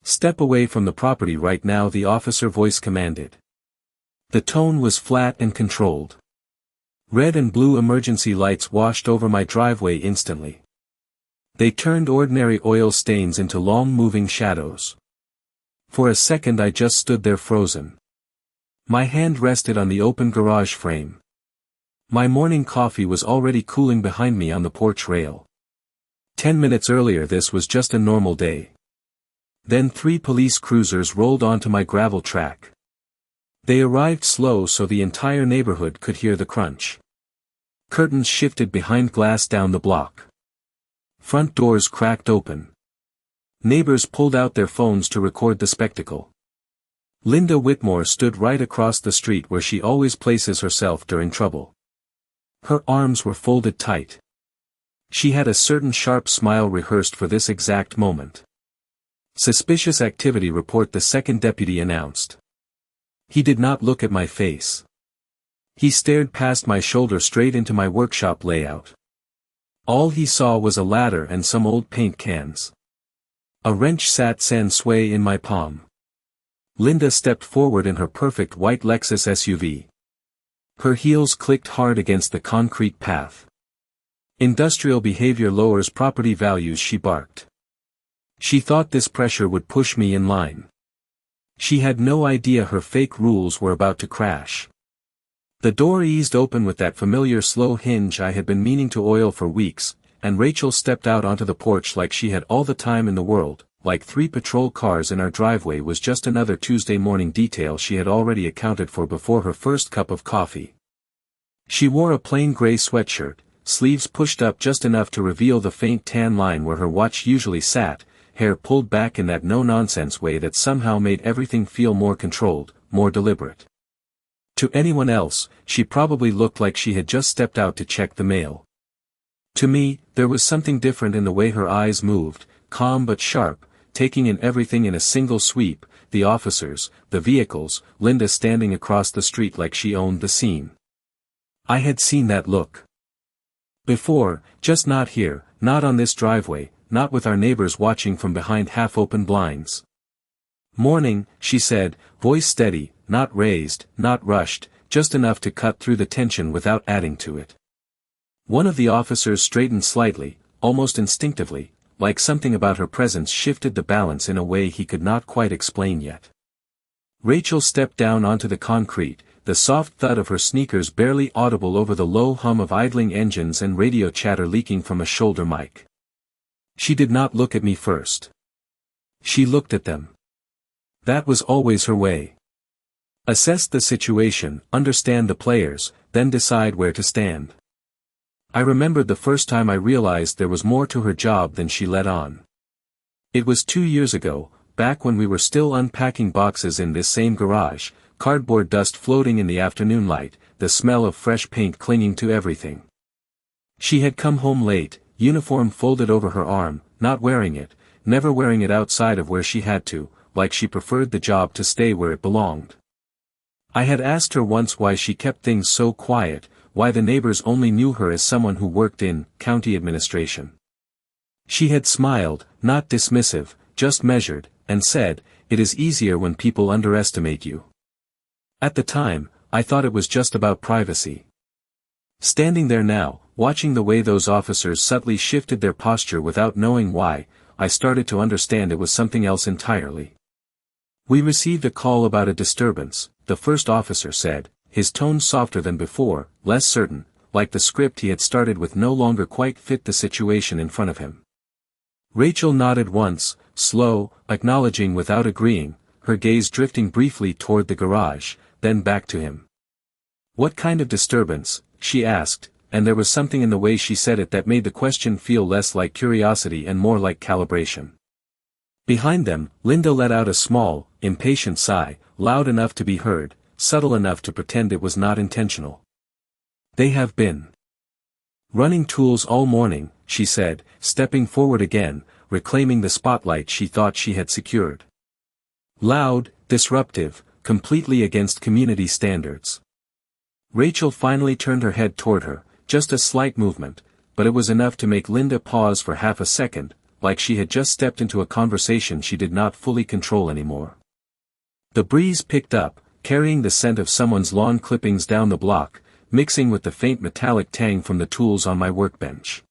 "Step away from the property right now," the officer voice commanded. The tone was flat and controlled. Red and blue emergency lights washed over my driveway instantly. They turned ordinary oil stains into long moving shadows. For a second I just stood there frozen. My hand rested on the open garage frame. My morning coffee was already cooling behind me on the porch rail. 10 minutes earlier this was just a normal day. Then 3 police cruisers rolled onto my gravel track. They arrived slow so the entire neighborhood could hear the crunch. Curtains shifted behind glass down the block. Front doors cracked open. Neighbors pulled out their phones to record the spectacle. Linda Whitmore stood right across the street where she always places herself during trouble. Her arms were folded tight. She had a certain sharp smile rehearsed for this exact moment. "Suspicious activity report," the second deputy announced. He did not look at my face. He stared past my shoulder straight into my workshop layout. All he saw was a ladder and some old paint cans. A wrench sat sans sway in my palm. Linda stepped forward in her perfect white Lexus SUV. Her heels clicked hard against the concrete path. "Industrial behavior lowers property values," she barked. She thought this pressure would push me in line. She had no idea her fake rules were about to crash. The door eased open with that familiar slow hinge I had been meaning to oil for weeks, and Rachel stepped out onto the porch like she had all the time in the world, like 3 patrol cars in our driveway was just another Tuesday morning detail she had already accounted for before her first cup of coffee. She wore a plain gray sweatshirt, sleeves pushed up just enough to reveal the faint tan line where her watch usually sat, hair pulled back in that no-nonsense way that somehow made everything feel more controlled, more deliberate. To anyone else, she probably looked like she had just stepped out to check the mail. To me, there was something different in the way her eyes moved, calm but sharp, taking in everything in a single sweep, the officers, the vehicles, Linda standing across the street like she owned the scene. I had seen that look before, just not here, not on this driveway, not with our neighbors watching from behind half-open blinds. "Morning," she said, voice steady, not raised, not rushed, just enough to cut through the tension without adding to it. One of the officers straightened slightly, almost instinctively, like something about her presence shifted the balance in a way he could not quite explain yet. Rachel stepped down onto the concrete, the soft thud of her sneakers barely audible over the low hum of idling engines and radio chatter leaking from a shoulder mic. She did not look at me first. She looked at them. That was always her way. Assess the situation, understand the players, then decide where to stand. I remembered the first time I realized there was more to her job than she let on. It was 2 years ago, back when we were still unpacking boxes in this same garage, cardboard dust floating in the afternoon light, the smell of fresh paint clinging to everything. She had come home late, uniform folded over her arm, not wearing it, never wearing it outside of where she had to, like she preferred the job to stay where it belonged. I had asked her once why she kept things so quiet, why the neighbors only knew her as someone who worked in county administration. She had smiled, not dismissive, just measured, and said, "It is easier when people underestimate you." At the time, I thought it was just about privacy. Standing there now, watching the way those officers subtly shifted their posture without knowing why, I started to understand it was something else entirely. "We received a call about a disturbance," the first officer said, his tone softer than before, less certain, like the script he had started with no longer quite fit the situation in front of him. Rachel nodded once, slow, acknowledging without agreeing, her gaze drifting briefly toward the garage, then back to him. "What kind of disturbance?" she asked, and there was something in the way she said it that made the question feel less like curiosity and more like calibration. Behind them, Linda let out a small, impatient sigh, loud enough to be heard, subtle enough to pretend it was not intentional. "They have been running tools all morning," she said, stepping forward again, reclaiming the spotlight she thought she had secured. "Loud, disruptive, completely against community standards." Rachel finally turned her head toward her, just a slight movement, but it was enough to make Linda pause for half a second, like she had just stepped into a conversation she did not fully control anymore. The breeze picked up, carrying the scent of someone's lawn clippings down the block, mixing with the faint metallic tang from the tools on my workbench.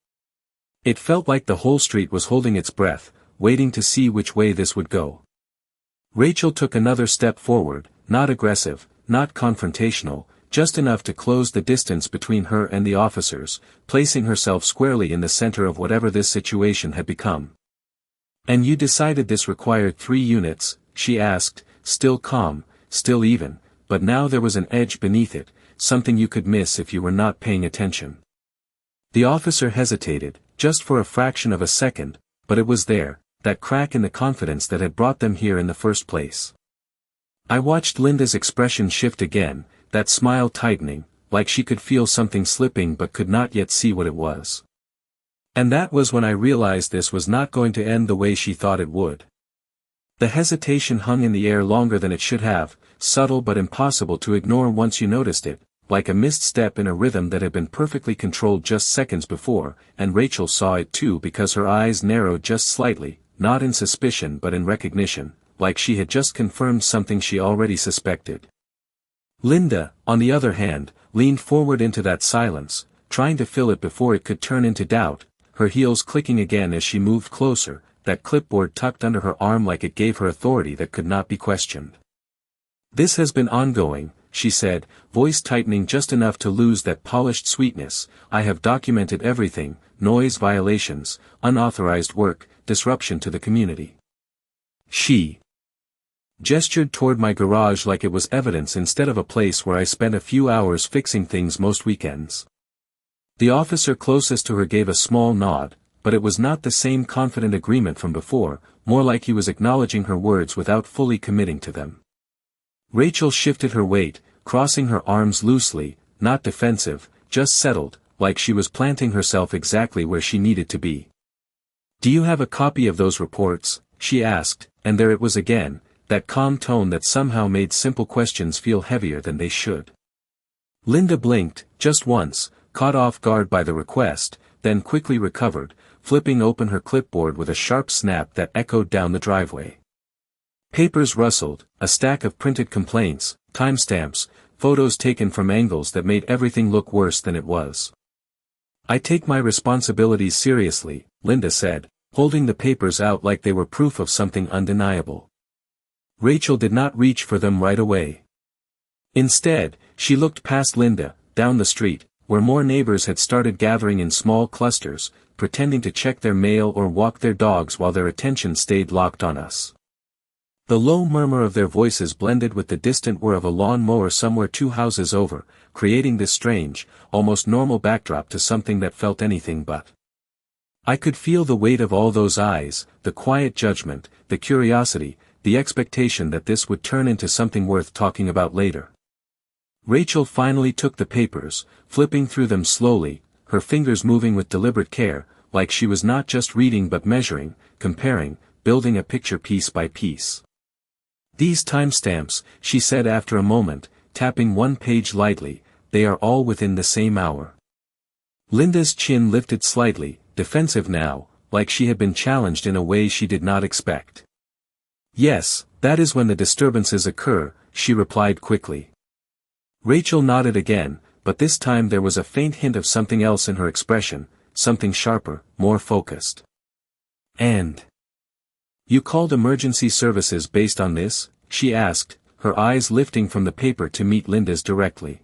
It felt like the whole street was holding its breath, waiting to see which way this would go. Rachel took another step forward, not aggressive, not confrontational, just enough to close the distance between her and the officers, placing herself squarely in the center of whatever this situation had become. "And you decided this required 3 units, she asked, still calm, still even, but now there was an edge beneath it, something you could miss if you were not paying attention. The officer hesitated, just for a fraction of a second, but it was there, that crack in the confidence that had brought them here in the first place. I watched Linda's expression shift again, that smile tightening, like she could feel something slipping but could not yet see what it was. And that was when I realized this was not going to end the way she thought it would. The hesitation hung in the air longer than it should have, subtle but impossible to ignore once you noticed it, like a missed step in a rhythm that had been perfectly controlled just seconds before, and Rachel saw it too because her eyes narrowed just slightly, not in suspicion but in recognition, like she had just confirmed something she already suspected. Linda, on the other hand, leaned forward into that silence, trying to fill it before it could turn into doubt, her heels clicking again as she moved closer, that clipboard tucked under her arm like it gave her authority that could not be questioned. "This has been ongoing," she said, voice tightening just enough to lose that polished sweetness. "I have documented everything, noise violations, unauthorized work, disruption to the community." She gestured toward my garage like it was evidence instead of a place where I spent a few hours fixing things most weekends. The officer closest to her gave a small nod, but it was not the same confident agreement from before, more like he was acknowledging her words without fully committing to them. Rachel shifted her weight, crossing her arms loosely, not defensive, just settled, like she was planting herself exactly where she needed to be. "Do you have a copy of those reports?" she asked, and there it was again, that calm tone that somehow made simple questions feel heavier than they should. Linda blinked, just once, caught off guard by the request, then quickly recovered, flipping open her clipboard with a sharp snap that echoed down the driveway. Papers rustled, a stack of printed complaints, timestamps, photos taken from angles that made everything look worse than it was. "I take my responsibilities seriously," Linda said, holding the papers out like they were proof of something undeniable. Rachel did not reach for them right away. Instead, she looked past Linda, down the street, where more neighbors had started gathering in small clusters, pretending to check their mail or walk their dogs while their attention stayed locked on us. The low murmur of their voices blended with the distant whir of a lawn mower somewhere 2 houses over, creating this strange, almost normal backdrop to something that felt anything but. I could feel the weight of all those eyes, the quiet judgment, the curiosity, the expectation that this would turn into something worth talking about later. Rachel finally took the papers, flipping through them slowly, her fingers moving with deliberate care, like she was not just reading but measuring, comparing, building a picture piece by piece. "These timestamps," she said after a moment, tapping one page lightly, "they are all within the same hour." Linda's chin lifted slightly, defensive now, like she had been challenged in a way she did not expect. "Yes, that is when the disturbances occur," she replied quickly. Rachel nodded again, but this time there was a faint hint of something else in her expression, something sharper, more focused. "And you called emergency services based on this?" she asked, her eyes lifting from the paper to meet Linda's directly.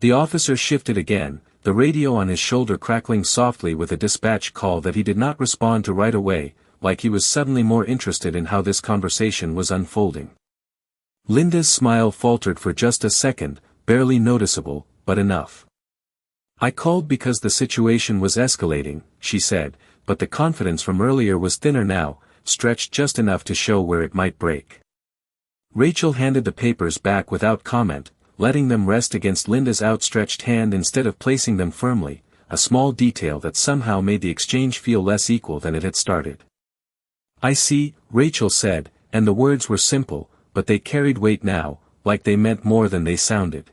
The officer shifted again, the radio on his shoulder crackling softly with a dispatch call that he did not respond to right away, like he was suddenly more interested in how this conversation was unfolding. Linda's smile faltered for just a second, barely noticeable, but enough. "I called because the situation was escalating," she said, but the confidence from earlier was thinner now, stretched just enough to show where it might break. Rachel handed the papers back without comment, letting them rest against Linda's outstretched hand instead of placing them firmly, a small detail that somehow made the exchange feel less equal than it had started. "I see," Rachel said, and the words were simple, but they carried weight now, like they meant more than they sounded.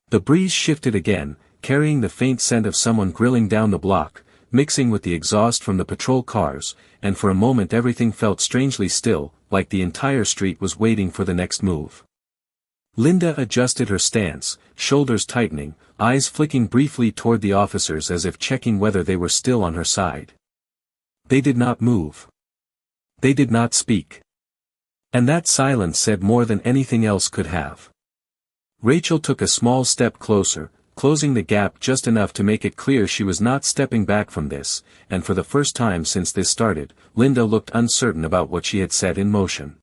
The breeze shifted again, carrying the faint scent of someone grilling down the block, mixing with the exhaust from the patrol cars, and for a moment everything felt strangely still, like the entire street was waiting for the next move. Linda adjusted her stance, shoulders tightening, eyes flicking briefly toward the officers as if checking whether they were still on her side. They did not move. They did not speak. And that silence said more than anything else could have. Rachel took a small step closer, closing the gap just enough to make it clear she was not stepping back from this, and for the first time since this started, Linda looked uncertain about what she had set in motion.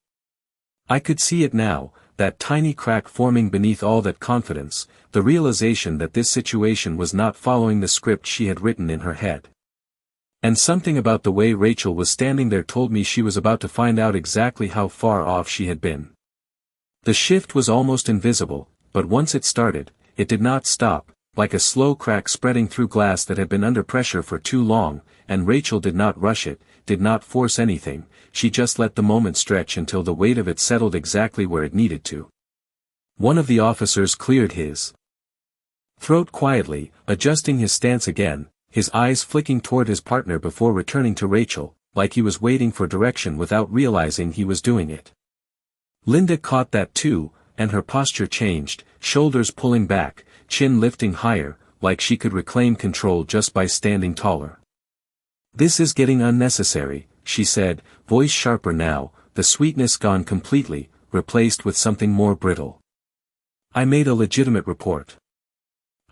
I could see it now, that tiny crack forming beneath all that confidence, the realization that this situation was not following the script she had written in her head. And something about the way Rachel was standing there told me she was about to find out exactly how far off she had been. The shift was almost invisible, but once it started, it did not stop, like a slow crack spreading through glass that had been under pressure for too long, and Rachel did not rush it, did not force anything, she just let the moment stretch until the weight of it settled exactly where it needed to. One of the officers cleared his throat quietly, adjusting his stance again, his eyes flicking toward his partner before returning to Rachel, like he was waiting for direction without realizing he was doing it. Linda caught that too, and her posture changed, shoulders pulling back, chin lifting higher, like she could reclaim control just by standing taller. "This is getting unnecessary," she said, voice sharper now, the sweetness gone completely, replaced with something more brittle. "I made a legitimate report.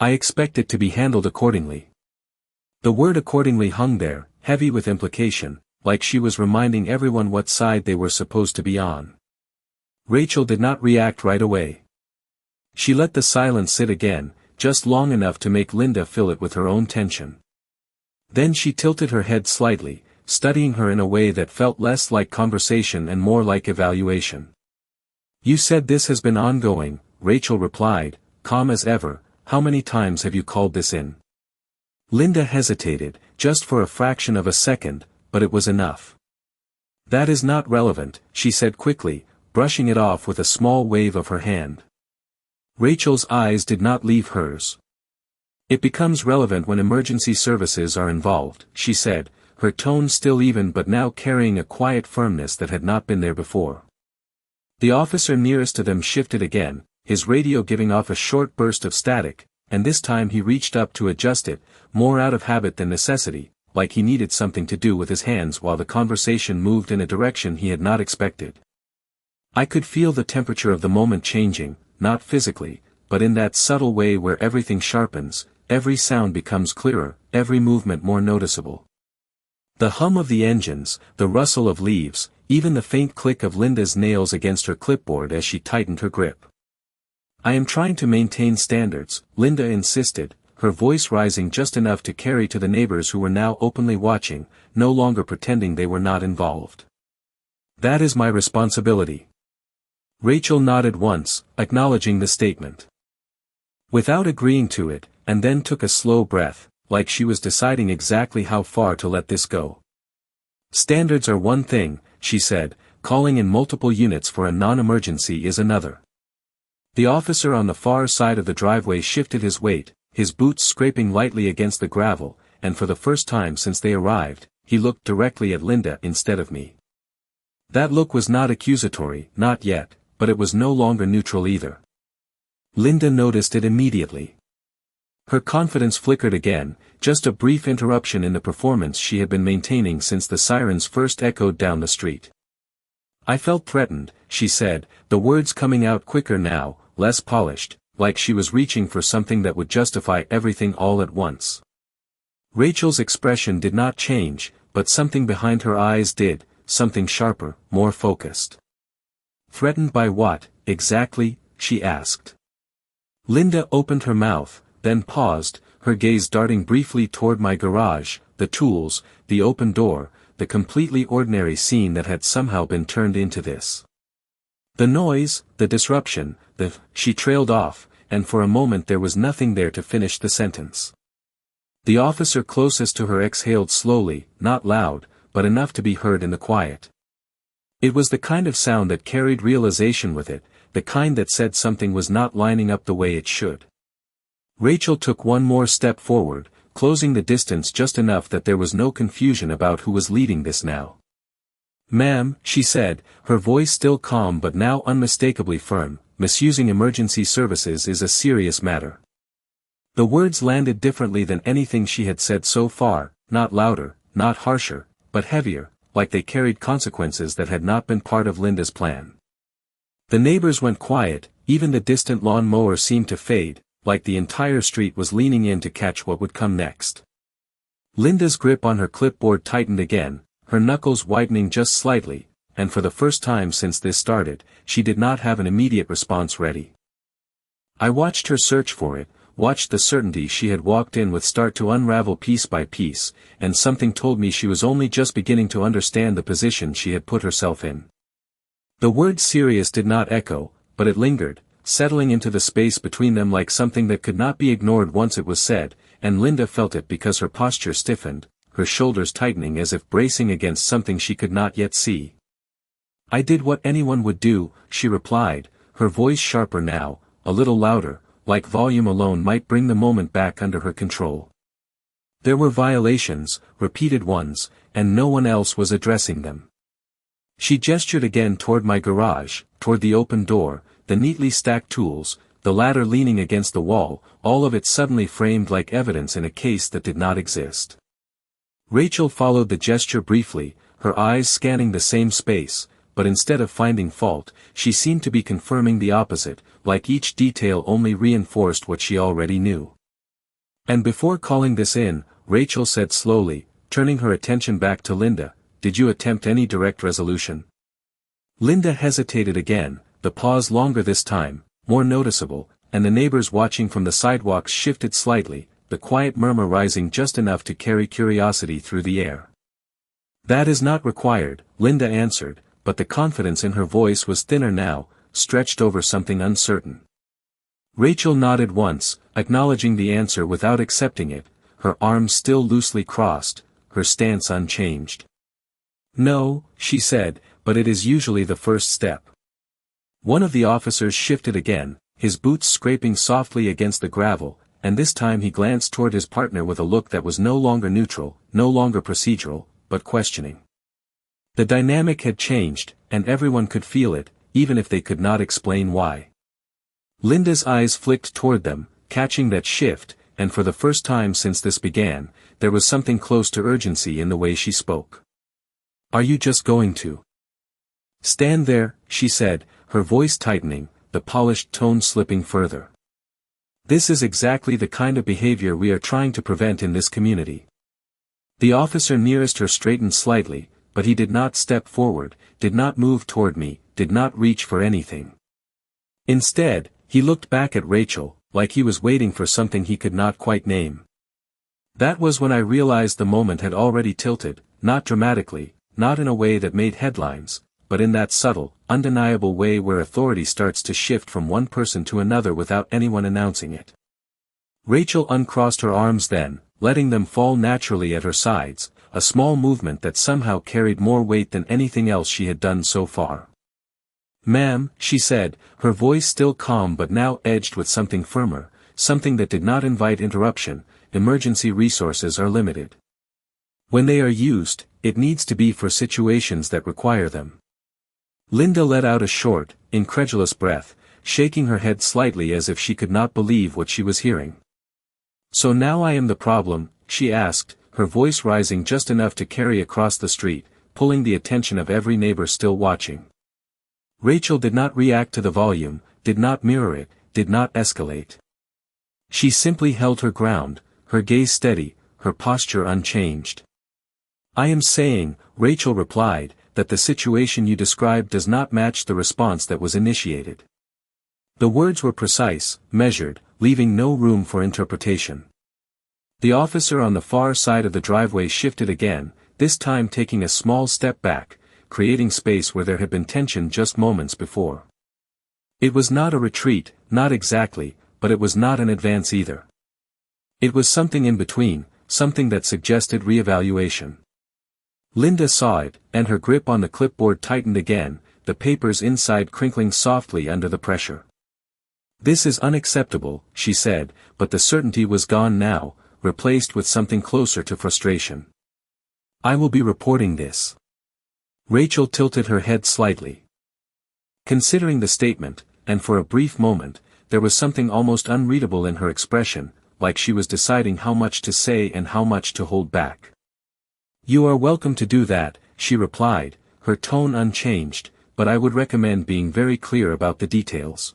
I expect it to be handled accordingly." The word accordingly hung there, heavy with implication, like she was reminding everyone what side they were supposed to be on. Rachel did not react right away. She let the silence sit again, just long enough to make Linda fill it with her own tension. Then she tilted her head slightly, studying her in a way that felt less like conversation and more like evaluation. "You said this has been ongoing," Rachel replied, calm as ever. "How many times have you called this in?" Linda hesitated, just for a fraction of a second, but it was enough. "That is not relevant," she said quickly, brushing it off with a small wave of her hand. Rachel's eyes did not leave hers. "It becomes relevant when emergency services are involved," she said, her tone still even but now carrying a quiet firmness that had not been there before. The officer nearest to them shifted again, his radio giving off a short burst of static, and this time he reached up to adjust it, more out of habit than necessity, like he needed something to do with his hands while the conversation moved in a direction he had not expected. I could feel the temperature of the moment changing, not physically, but in that subtle way where everything sharpens, every sound becomes clearer, every movement more noticeable. The hum of the engines, the rustle of leaves, even the faint click of Linda's nails against her clipboard as she tightened her grip. "I am trying to maintain standards," Linda insisted, her voice rising just enough to carry to the neighbors who were now openly watching, no longer pretending they were not involved. "That is my responsibility." Rachel nodded once, acknowledging the statement. Without agreeing to it, and then took a slow breath, like she was deciding exactly how far to let this go. "Standards are one thing," she said, "calling in multiple units for a non-emergency is another." The officer on the far side of the driveway shifted his weight, his boots scraping lightly against the gravel, and for the first time since they arrived, he looked directly at Linda instead of me. That look was not accusatory, not yet, but it was no longer neutral either. Linda noticed it immediately. Her confidence flickered again, just a brief interruption in the performance she had been maintaining since the sirens first echoed down the street. "I felt threatened," she said, the words coming out quicker now, less polished, like she was reaching for something that would justify everything all at once. Rachel's expression did not change, but something behind her eyes did, something sharper, more focused. "Threatened by what, exactly?" she asked. Linda opened her mouth, then paused, her gaze darting briefly toward my garage, the tools, the open door, the completely ordinary scene that had somehow been turned into this. The noise, the disruption, she trailed off, and for a moment there was nothing there to finish the sentence. The officer closest to her exhaled slowly, not loud, but enough to be heard in the quiet. It was the kind of sound that carried realization with it, the kind that said something was not lining up the way it should. Rachel took one more step forward, closing the distance just enough that there was no confusion about who was leading this now. "Ma'am," she said, her voice still calm but now unmistakably firm, "misusing emergency services is a serious matter." The words landed differently than anything she had said so far, not louder, not harsher, but heavier, like they carried consequences that had not been part of Linda's plan. The neighbors went quiet, even the distant lawn mower seemed to fade, like the entire street was leaning in to catch what would come next. Linda's grip on her clipboard tightened again, her knuckles widening just slightly, and for the first time since this started, she did not have an immediate response ready. I watched her search for it, watched the certainty she had walked in with start to unravel piece by piece, and something told me she was only just beginning to understand the position she had put herself in. The word serious did not echo, but it lingered, settling into the space between them like something that could not be ignored once it was said, and Linda felt it because her posture stiffened, her shoulders tightening as if bracing against something she could not yet see. "I did what anyone would do," she replied, her voice sharper now, a little louder, like volume alone might bring the moment back under her control. There were violations, repeated ones, and no one else was addressing them. She gestured again toward my garage, toward the open door, the neatly stacked tools, the ladder leaning against the wall, all of it suddenly framed like evidence in a case that did not exist. Rachel followed the gesture briefly, her eyes scanning the same space, but instead of finding fault, she seemed to be confirming the opposite, like each detail only reinforced what she already knew. "And before calling this in," Rachel said slowly, turning her attention back to Linda, "did you attempt any direct resolution?" Linda hesitated again, the pause longer this time, more noticeable, and the neighbors watching from the sidewalks shifted slightly, the quiet murmur rising just enough to carry curiosity through the air. "That is not required," Linda answered, but the confidence in her voice was thinner now, stretched over something uncertain. Rachel nodded once, acknowledging the answer without accepting it, her arms still loosely crossed, her stance unchanged. "No," she said, "but it is usually the first step." One of the officers shifted again, his boots scraping softly against the gravel, and this time he glanced toward his partner with a look that was no longer neutral, no longer procedural, but questioning. The dynamic had changed, and everyone could feel it, even if they could not explain why. Linda's eyes flicked toward them, catching that shift, and for the first time since this began, there was something close to urgency in the way she spoke. "Are you just going to stand there?" she said, her voice tightening, the polished tone slipping further. "This is exactly the kind of behavior we are trying to prevent in this community." The officer nearest her straightened slightly, but he did not step forward, did not move toward me, did not reach for anything. Instead, he looked back at Rachel, like he was waiting for something he could not quite name. That was when I realized the moment had already tilted, not dramatically, not in a way that made headlines, but in that subtle, undeniable way where authority starts to shift from one person to another without anyone announcing it. Rachel uncrossed her arms then, letting them fall naturally at her sides, a small movement that somehow carried more weight than anything else she had done so far. "Ma'am," she said, her voice still calm but now edged with something firmer, something that did not invite interruption, "emergency resources are limited. When they are used, it needs to be for situations that require them." Linda let out a short, incredulous breath, shaking her head slightly as if she could not believe what she was hearing. "So now I am the problem?" she asked, her voice rising just enough to carry across the street, pulling the attention of every neighbor still watching. Rachel did not react to the volume, did not mirror it, did not escalate. She simply held her ground, her gaze steady, her posture unchanged. "I am saying," Rachel replied, "that the situation you described does not match the response that was initiated." The words were precise, measured, leaving no room for interpretation. The officer on the far side of the driveway shifted again, this time taking a small step back, creating space where there had been tension just moments before. It was not a retreat, not exactly, but it was not an advance either. It was something in between, something that suggested reevaluation. Linda saw it, and her grip on the clipboard tightened again, the papers inside crinkling softly under the pressure. "This is unacceptable," she said, but the certainty was gone now, replaced with something closer to frustration. "I will be reporting this." Rachel tilted her head slightly. Considering the statement, and for a brief moment, there was something almost unreadable in her expression, like she was deciding how much to say and how much to hold back. "You are welcome to do that," she replied, her tone unchanged, "but I would recommend being very clear about the details."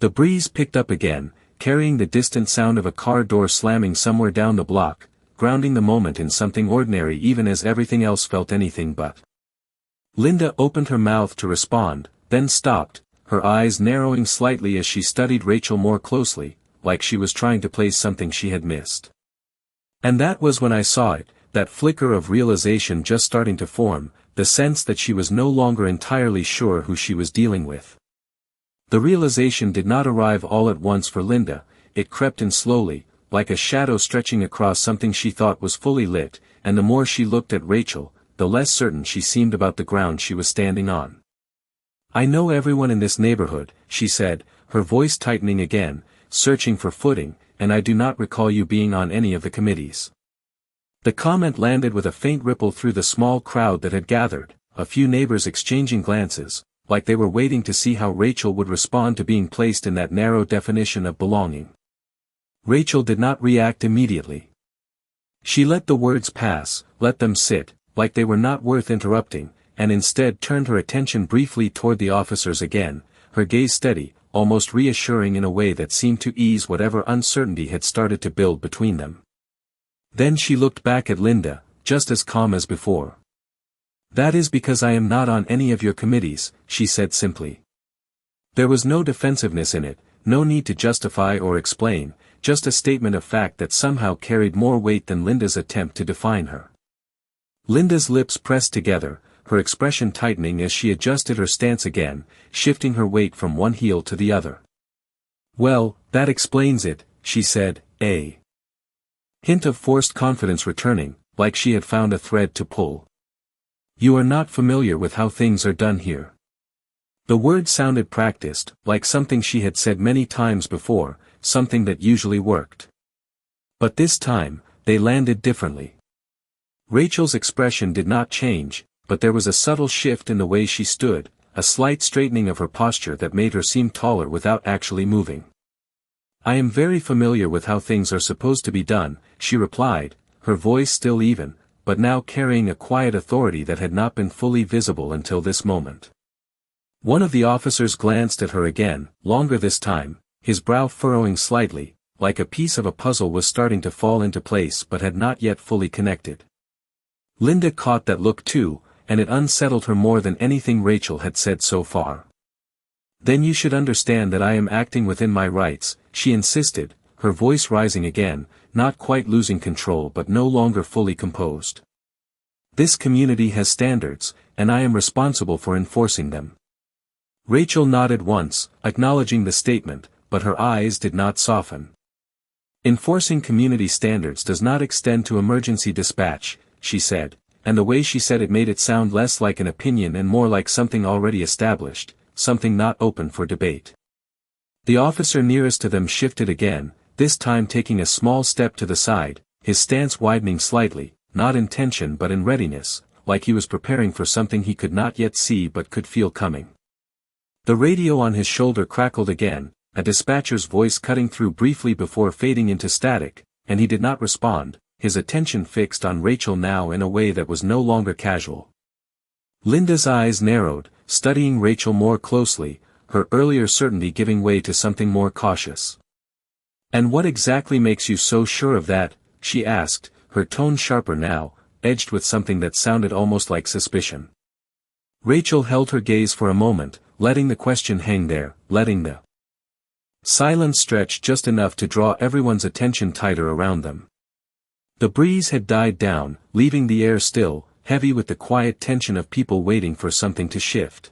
The breeze picked up again, carrying the distant sound of a car door slamming somewhere down the block, grounding the moment in something ordinary even as everything else felt anything but. Linda opened her mouth to respond, then stopped, her eyes narrowing slightly as she studied Rachel more closely, like she was trying to place something she had missed. "And that was when I saw it, that flicker of realization just starting to form, the sense that she was no longer entirely sure who she was dealing with." The realization did not arrive all at once for Linda, it crept in slowly, like a shadow stretching across something she thought was fully lit, and the more she looked at Rachel, the less certain she seemed about the ground she was standing on. "I know everyone in this neighborhood," she said, her voice tightening again, searching for footing, "and I do not recall you being on any of the committees." The comment landed with a faint ripple through the small crowd that had gathered, a few neighbors exchanging glances, like they were waiting to see how Rachel would respond to being placed in that narrow definition of belonging. Rachel did not react immediately. She let the words pass, let them sit, like they were not worth interrupting, and instead turned her attention briefly toward the officers again, her gaze steady, almost reassuring in a way that seemed to ease whatever uncertainty had started to build between them. Then she looked back at Linda, just as calm as before. "That is because I am not on any of your committees," she said simply. There was no defensiveness in it, no need to justify or explain, just a statement of fact that somehow carried more weight than Linda's attempt to define her. Linda's lips pressed together, her expression tightening as she adjusted her stance again, shifting her weight from one heel to the other. "Well, that explains it," she said, a hint of forced confidence returning, like she had found a thread to pull. "You are not familiar with how things are done here." The word sounded practiced, like something she had said many times before, something that usually worked. But this time, they landed differently. Rachel's expression did not change, but there was a subtle shift in the way she stood, a slight straightening of her posture that made her seem taller without actually moving. "I am very familiar with how things are supposed to be done," she replied, her voice still even, but now carrying a quiet authority that had not been fully visible until this moment. One of the officers glanced at her again, longer this time, his brow furrowing slightly, like a piece of a puzzle was starting to fall into place but had not yet fully connected. Linda caught that look too, and it unsettled her more than anything Rachel had said so far. "Then you should understand that I am acting within my rights," she insisted, her voice rising again, not quite losing control but no longer fully composed. "This community has standards, and I am responsible for enforcing them." Rachel nodded once, acknowledging the statement, but her eyes did not soften. "Enforcing community standards does not extend to emergency dispatch," she said, and the way she said it made it sound less like an opinion and more like something already established, something not open for debate. The officer nearest to them shifted again, this time taking a small step to the side, his stance widening slightly, not in tension but in readiness, like he was preparing for something he could not yet see but could feel coming. The radio on his shoulder crackled again, a dispatcher's voice cutting through briefly before fading into static, and he did not respond, his attention fixed on Rachel now in a way that was no longer casual. Linda's eyes narrowed, studying Rachel more closely, her earlier certainty giving way to something more cautious. "And what exactly makes you so sure of that?" she asked, her tone sharper now, edged with something that sounded almost like suspicion. Rachel held her gaze for a moment, letting the question hang there, letting the silence stretch just enough to draw everyone's attention tighter around them. The breeze had died down, leaving the air still, heavy with the quiet tension of people waiting for something to shift.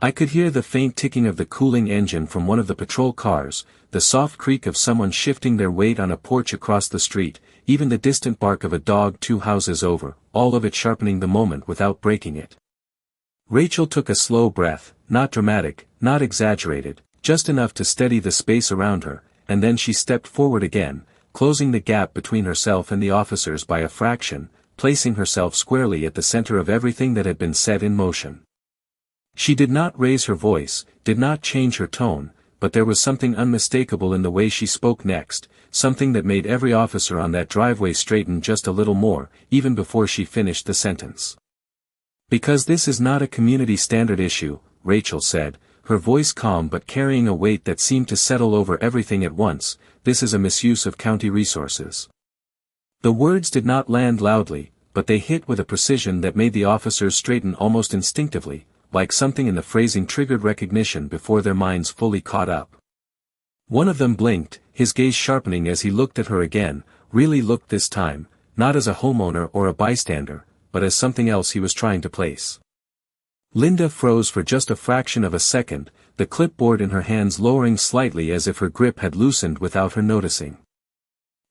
I could hear the faint ticking of the cooling engine from one of the patrol cars, the soft creak of someone shifting their weight on a porch across the street, even the distant bark of a dog 2 houses over, all of it sharpening the moment without breaking it. Rachel took a slow breath, not dramatic, not exaggerated, just enough to steady the space around her, and then she stepped forward again, closing the gap between herself and the officers by a fraction, placing herself squarely at the center of everything that had been set in motion. She did not raise her voice, did not change her tone, but there was something unmistakable in the way she spoke next, something that made every officer on that driveway straighten just a little more, even before she finished the sentence. "Because this is not a community standard issue," Rachel said, her voice calm but carrying a weight that seemed to settle over everything at once, "this is a misuse of county resources." The words did not land loudly, but they hit with a precision that made the officers straighten almost instinctively, like something in the phrasing triggered recognition before their minds fully caught up. One of them blinked, his gaze sharpening as he looked at her again, really looked this time, not as a homeowner or a bystander, but as something else he was trying to place. Linda froze for just a fraction of a second, the clipboard in her hands lowering slightly as if her grip had loosened without her noticing.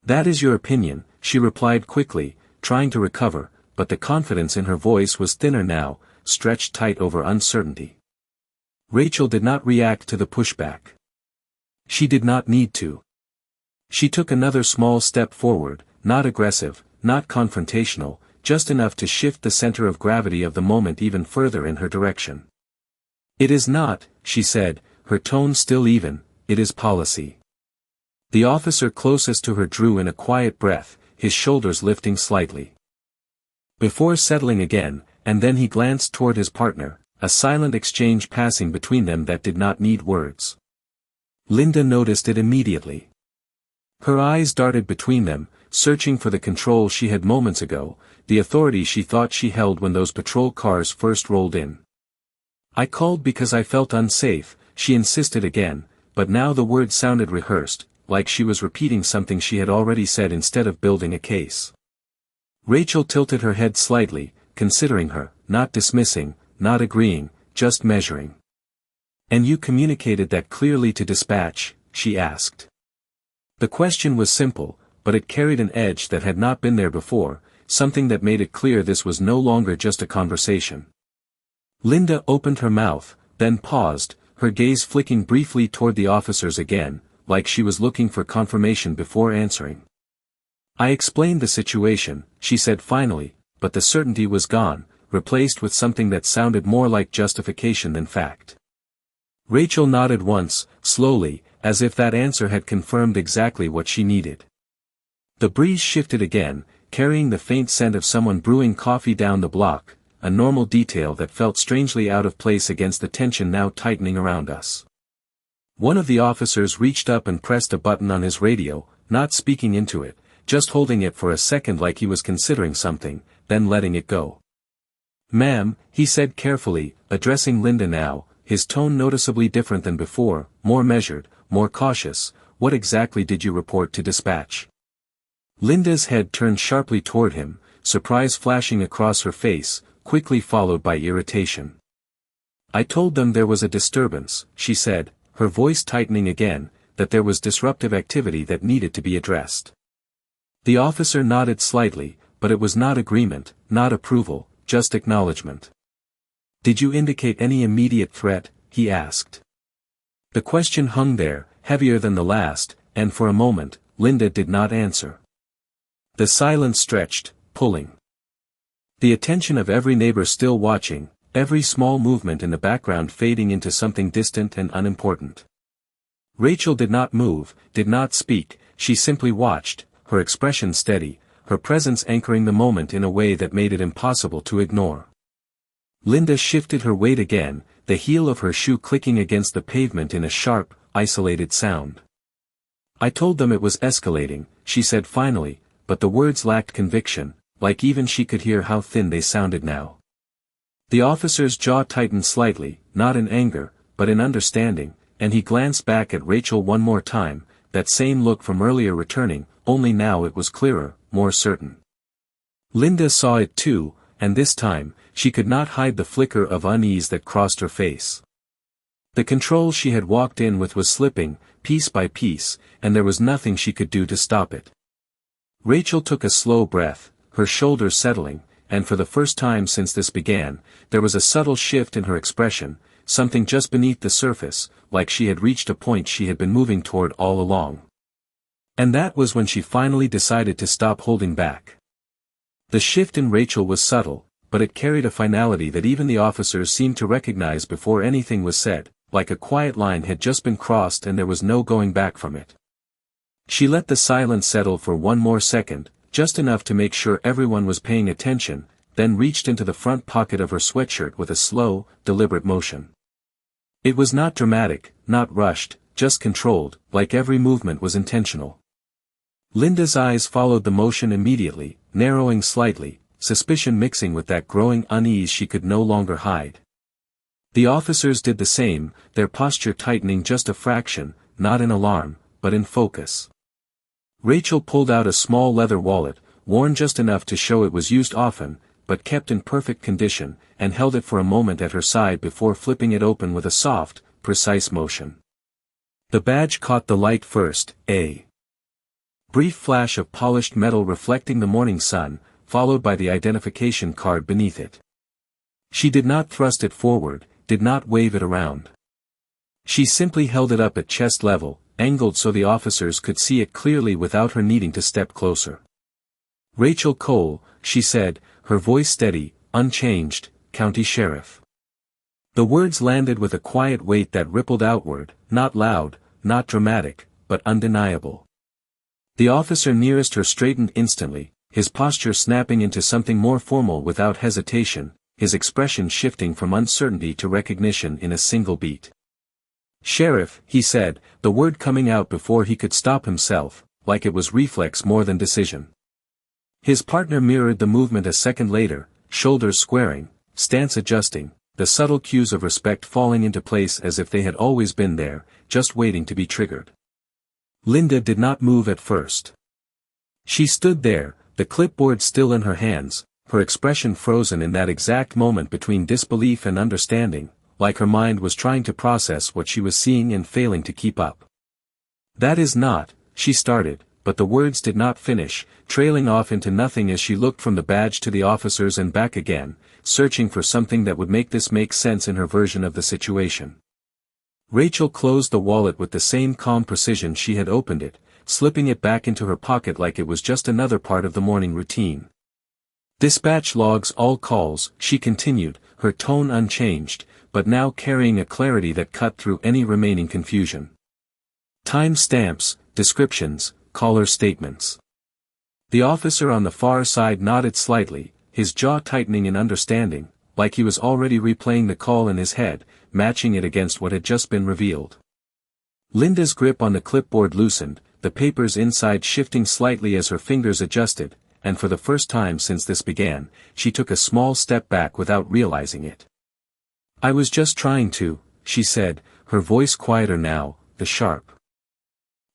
"That is your opinion," she replied quickly, trying to recover, but the confidence in her voice was thinner now, stretched tight over uncertainty. Rachel did not react to the pushback. She did not need to. She took another small step forward, not aggressive, not confrontational, just enough to shift the center of gravity of the moment even further in her direction. "It is not," she said, her tone still even, "it is policy." The officer closest to her drew in a quiet breath, his shoulders lifting slightly. Before settling again, and then he glanced toward his partner, a silent exchange passing between them that did not need words. Linda noticed it immediately. Her eyes darted between them, searching for the control she had moments ago, the authority she thought she held when those patrol cars first rolled in. "I called because I felt unsafe," she insisted again, but now the words sounded rehearsed, like she was repeating something she had already said instead of building a case. Rachel tilted her head slightly, considering her, not dismissing, not agreeing, just measuring. "And you communicated that clearly to dispatch?" she asked. The question was simple, but it carried an edge that had not been there before, something that made it clear this was no longer just a conversation. Linda opened her mouth, then paused, her gaze flicking briefly toward the officers again, like she was looking for confirmation before answering. "I explained the situation," she said finally, but the certainty was gone, replaced with something that sounded more like justification than fact. Rachel nodded once, slowly, as if that answer had confirmed exactly what she needed. The breeze shifted again, carrying the faint scent of someone brewing coffee down the block, a normal detail that felt strangely out of place against the tension now tightening around us. One of the officers reached up and pressed a button on his radio, not speaking into it, just holding it for a second like he was considering something, then letting it go. "Ma'am," he said carefully, addressing Linda now, his tone noticeably different than before, more measured, more cautious, "what exactly did you report to dispatch?" Linda's head turned sharply toward him, surprise flashing across her face, quickly followed by irritation. "I told them there was a disturbance," she said, her voice tightening again, that there was disruptive activity that needed to be addressed. The officer nodded slightly, but it was not agreement, not approval, just acknowledgement. "Did you indicate any immediate threat?" he asked. The question hung there, heavier than the last, and for a moment, Linda did not answer. The silence stretched, pulling. The attention of every neighbor still watching, every small movement in the background fading into something distant and unimportant. Rachel did not move, did not speak, she simply watched, her expression steady, her presence anchoring the moment in a way that made it impossible to ignore. Linda shifted her weight again, the heel of her shoe clicking against the pavement in a sharp, isolated sound. "I told them it was escalating," she said finally, but the words lacked conviction, like even she could hear how thin they sounded now. The officer's jaw tightened slightly, not in anger, but in understanding, and he glanced back at Rachel one more time, that same look from earlier returning, only now it was clearer, more certain. Linda saw it too, and this time, she could not hide the flicker of unease that crossed her face. The control she had walked in with was slipping, piece by piece, and there was nothing she could do to stop it. Rachel took a slow breath, her shoulders settling, and for the first time since this began, there was a subtle shift in her expression, something just beneath the surface, like she had reached a point she had been moving toward all along. And that was when she finally decided to stop holding back. The shift in Rachel was subtle, but it carried a finality that even the officers seemed to recognize before anything was said, like a quiet line had just been crossed and there was no going back from it. She let the silence settle for one more second, just enough to make sure everyone was paying attention, then reached into the front pocket of her sweatshirt with a slow, deliberate motion. It was not dramatic, not rushed, just controlled, like every movement was intentional. Linda's eyes followed the motion immediately, narrowing slightly, suspicion mixing with that growing unease she could no longer hide. The officers did the same, their posture tightening just a fraction, not in alarm, but in focus. Rachel pulled out a small leather wallet, worn just enough to show it was used often, but kept in perfect condition, and held it for a moment at her side before flipping it open with a soft, precise motion. The badge caught the light first, a brief flash of polished metal reflecting the morning sun, followed by the identification card beneath it. She did not thrust it forward, did not wave it around. She simply held it up at chest level, angled so the officers could see it clearly without her needing to step closer. "Rachel Cole," she said, her voice steady, unchanged, "County Sheriff." The words landed with a quiet weight that rippled outward, not loud, not dramatic, but undeniable. The officer nearest her straightened instantly, his posture snapping into something more formal without hesitation, his expression shifting from uncertainty to recognition in a single beat. "Sheriff," he said, the word coming out before he could stop himself, like it was reflex more than decision. His partner mirrored the movement a second later, shoulders squaring, stance adjusting, the subtle cues of respect falling into place as if they had always been there, just waiting to be triggered. Linda did not move at first. She stood there, the clipboard still in her hands, her expression frozen in that exact moment between disbelief and understanding, like her mind was trying to process what she was seeing and failing to keep up. "That is not," she started, but the words did not finish, trailing off into nothing as she looked from the badge to the officers and back again, searching for something that would make this make sense in her version of the situation. Rachel closed the wallet with the same calm precision she had opened it, slipping it back into her pocket like it was just another part of the morning routine. "Dispatch logs all calls," she continued, her tone unchanged, but now carrying a clarity that cut through any remaining confusion. "Time stamps, descriptions, caller statements." The officer on the far side nodded slightly, his jaw tightening in understanding, like he was already replaying the call in his head, matching it against what had just been revealed. Linda's grip on the clipboard loosened, the papers inside shifting slightly as her fingers adjusted, and for the first time since this began, she took a small step back without realizing it. "I was just trying to," she said, her voice quieter now, the sharp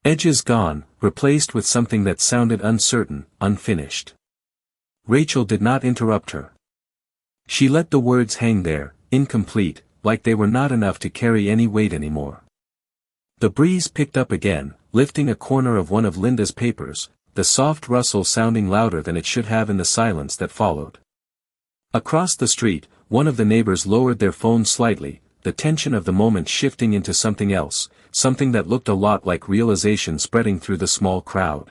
edges gone, replaced with something that sounded uncertain, unfinished. Rachel did not interrupt her. She let the words hang there, incomplete, like they were not enough to carry any weight anymore. The breeze picked up again, lifting a corner of one of Linda's papers, the soft rustle sounding louder than it should have in the silence that followed. Across the street, one of the neighbors lowered their phone slightly, the tension of the moment shifting into something else, something that looked a lot like realization spreading through the small crowd.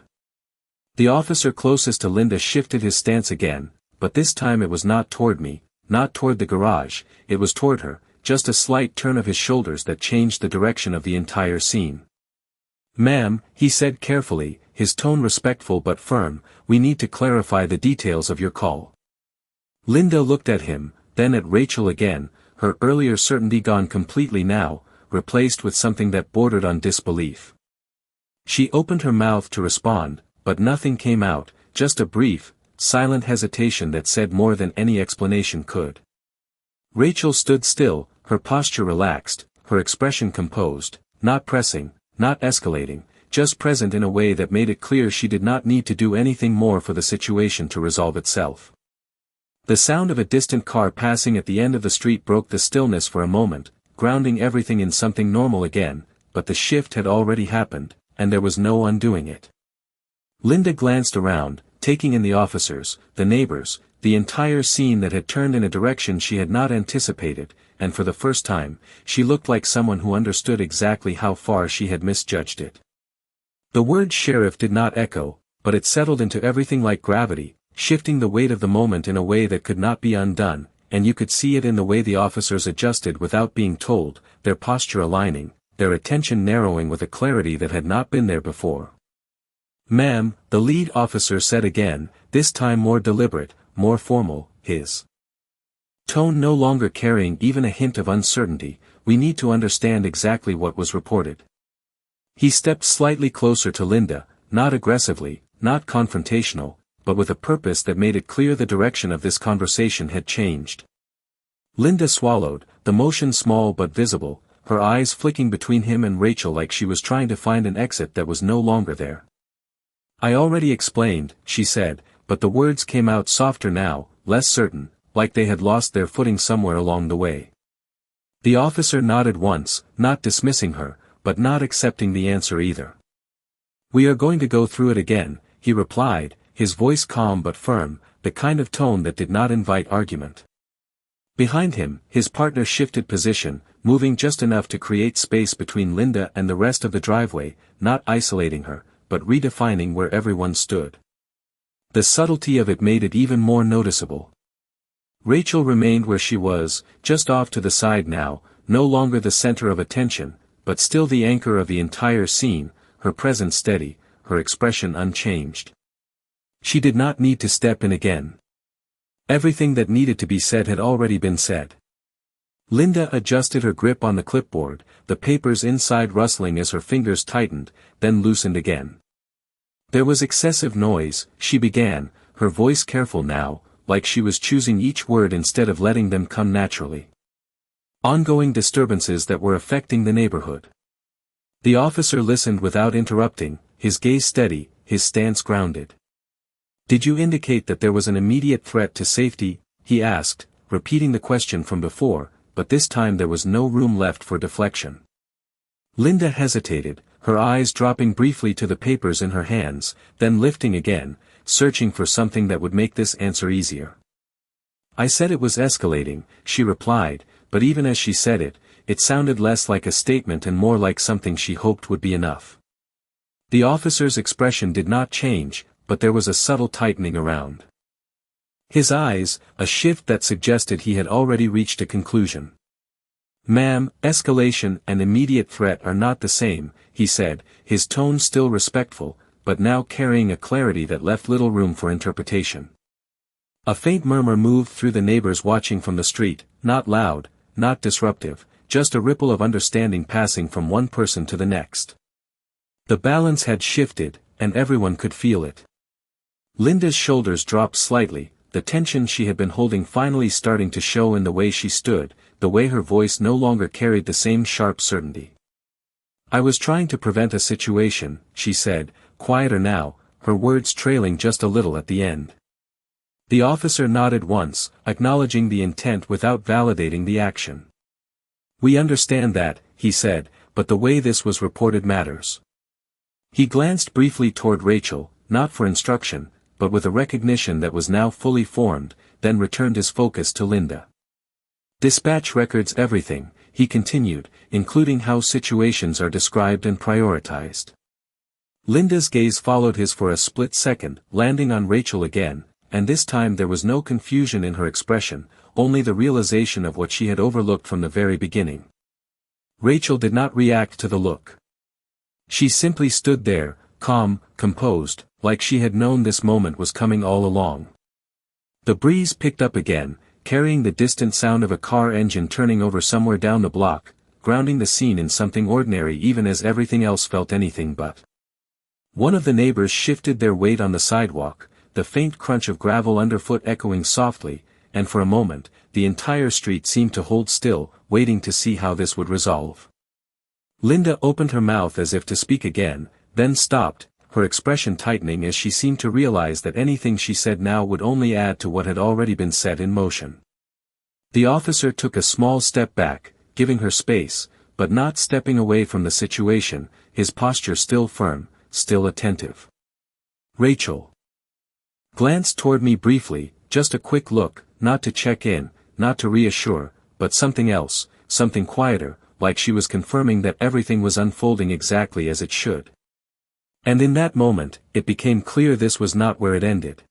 The officer closest to Linda shifted his stance again, but this time it was not toward me, not toward the garage, it was toward her, just a slight turn of his shoulders that changed the direction of the entire scene. "Ma'am," he said carefully, his tone respectful but firm, "we need to clarify the details of your call." Linda looked at him, then at Rachel again, her earlier certainty gone completely now, replaced with something that bordered on disbelief. She opened her mouth to respond, but nothing came out, just a brief, silent hesitation that said more than any explanation could. Rachel stood still, her posture relaxed, her expression composed, not pressing, not escalating, just present in a way that made it clear she did not need to do anything more for the situation to resolve itself. The sound of a distant car passing at the end of the street broke the stillness for a moment, grounding everything in something normal again, but the shift had already happened, and there was no undoing it. Linda glanced around, taking in the officers, the neighbors, the entire scene that had turned in a direction she had not anticipated, and for the first time, she looked like someone who understood exactly how far she had misjudged it. The word sheriff did not echo, but it settled into everything like gravity, shifting the weight of the moment in a way that could not be undone, and you could see it in the way the officers adjusted without being told, their posture aligning, their attention narrowing with a clarity that had not been there before. "Ma'am," the lead officer said again, this time more deliberate, more formal, his tone no longer carrying even a hint of uncertainty. "We need to understand exactly what was reported." He stepped slightly closer to Linda, not aggressively, not confrontational, but with a purpose that made it clear the direction of this conversation had changed. Linda swallowed, the motion small but visible, her eyes flicking between him and Rachel like she was trying to find an exit that was no longer there. "I already explained," she said, but the words came out softer now, less certain, like they had lost their footing somewhere along the way. The officer nodded once, not dismissing her, but not accepting the answer either. "We are going to go through it again," he replied, his voice calm but firm, the kind of tone that did not invite argument. Behind him, his partner shifted position, moving just enough to create space between Linda and the rest of the driveway, not isolating her, but redefining where everyone stood. The subtlety of it made it even more noticeable. Rachel remained where she was, just off to the side now, no longer the center of attention, but still the anchor of the entire scene, her presence steady, her expression unchanged. She did not need to step in again. Everything that needed to be said had already been said. Linda adjusted her grip on the clipboard, the papers inside rustling as her fingers tightened, then loosened again. "There was excessive noise," she began, her voice careful now, like she was choosing each word instead of letting them come naturally. "Ongoing disturbances that were affecting the neighborhood." The officer listened without interrupting, his gaze steady, his stance grounded. "Did you indicate that there was an immediate threat to safety?" he asked, repeating the question from before, but this time there was no room left for deflection. Linda hesitated, her eyes dropping briefly to the papers in her hands, then lifting again, searching for something that would make this answer easier. "I said it was escalating," she replied, but even as she said it, it sounded less like a statement and more like something she hoped would be enough. The officer's expression did not change, but there was a subtle tightening around his eyes, a shift that suggested he had already reached a conclusion. "Ma'am, escalation and immediate threat are not the same," he said, his tone still respectful, but now carrying a clarity that left little room for interpretation. A faint murmur moved through the neighbors watching from the street, not loud, not disruptive, just a ripple of understanding passing from one person to the next. The balance had shifted, and everyone could feel it. Linda's shoulders dropped slightly, the tension she had been holding finally starting to show in the way she stood, the way her voice no longer carried the same sharp certainty. "I was trying to prevent a situation," she said, quieter now, her words trailing just a little at the end. The officer nodded once, acknowledging the intent without validating the action. "We understand that," he said, "but the way this was reported matters." He glanced briefly toward Rachel, not for instruction, but with a recognition that was now fully formed, then returned his focus to Linda. "Dispatch records everything," he continued, "including how situations are described and prioritized." Linda's gaze followed his for a split second, landing on Rachel again, and this time there was no confusion in her expression, only the realization of what she had overlooked from the very beginning. Rachel did not react to the look. She simply stood there, calm, composed, like she had known this moment was coming all along. The breeze picked up again, carrying the distant sound of a car engine turning over somewhere down the block, grounding the scene in something ordinary even as everything else felt anything but. One of the neighbors shifted their weight on the sidewalk, the faint crunch of gravel underfoot echoing softly, and for a moment, the entire street seemed to hold still, waiting to see how this would resolve. Linda opened her mouth as if to speak again, then stopped, her expression tightening as she seemed to realize that anything she said now would only add to what had already been set in motion. The officer took a small step back, giving her space, but not stepping away from the situation, his posture still firm, still attentive. Rachel glanced toward me briefly, just a quick look, not to check in, not to reassure, but something else, something quieter, like she was confirming that everything was unfolding exactly as it should. And in that moment, it became clear this was not where it ended.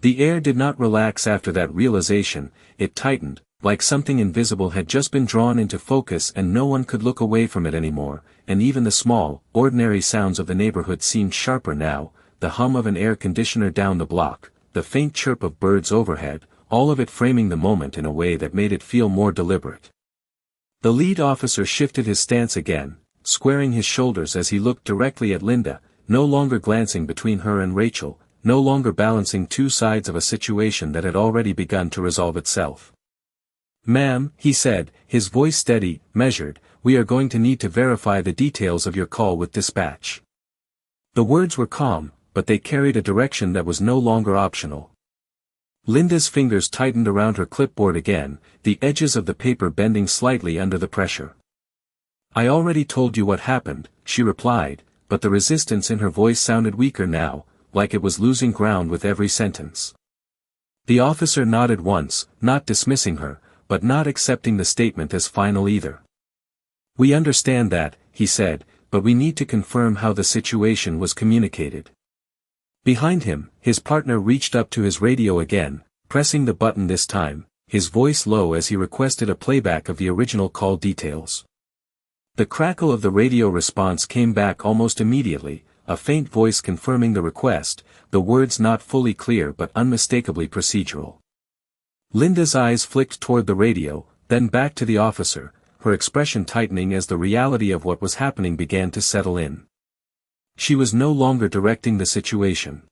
The air did not relax after that realization, it tightened, like something invisible had just been drawn into focus and no one could look away from it anymore, and even the small, ordinary sounds of the neighborhood seemed sharper now, the hum of an air conditioner down the block, the faint chirp of birds overhead, all of it framing the moment in a way that made it feel more deliberate. The lead officer shifted his stance again, squaring his shoulders as he looked directly at Linda, no longer glancing between her and Rachel, no longer balancing two sides of a situation that had already begun to resolve itself. "Ma'am," he said, his voice steady, measured, "we are going to need to verify the details of your call with dispatch." The words were calm, but they carried a direction that was no longer optional. Linda's fingers tightened around her clipboard again, the edges of the paper bending slightly under the pressure. "I already told you what happened," she replied, but the resistance in her voice sounded weaker now, like it was losing ground with every sentence. The officer nodded once, not dismissing her, but not accepting the statement as final either. "We understand that," he said, "but we need to confirm how the situation was communicated." Behind him, his partner reached up to his radio again, pressing the button this time, his voice low as he requested a playback of the original call details. The crackle of the radio response came back almost immediately, a faint voice confirming the request, the words not fully clear but unmistakably procedural. Linda's eyes flicked toward the radio, then back to the officer, her expression tightening as the reality of what was happening began to settle in. She was no longer directing the situation.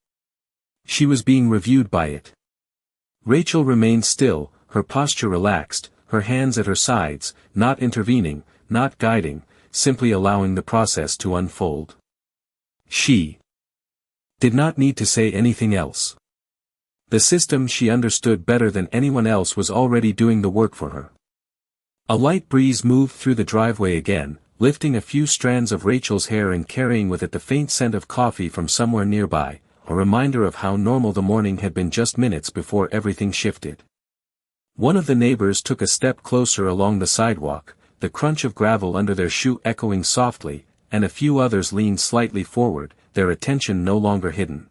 She was being reviewed by it. Rachel remained still, her posture relaxed, her hands at her sides, not intervening, not guiding, simply allowing the process to unfold. She did not need to say anything else. The system she understood better than anyone else was already doing the work for her. A light breeze moved through the driveway again, lifting a few strands of Rachel's hair and carrying with it the faint scent of coffee from somewhere nearby, a reminder of how normal the morning had been just minutes before everything shifted. One of the neighbors took a step closer along the sidewalk, the crunch of gravel under their shoe echoing softly, and a few others leaned slightly forward, their attention no longer hidden.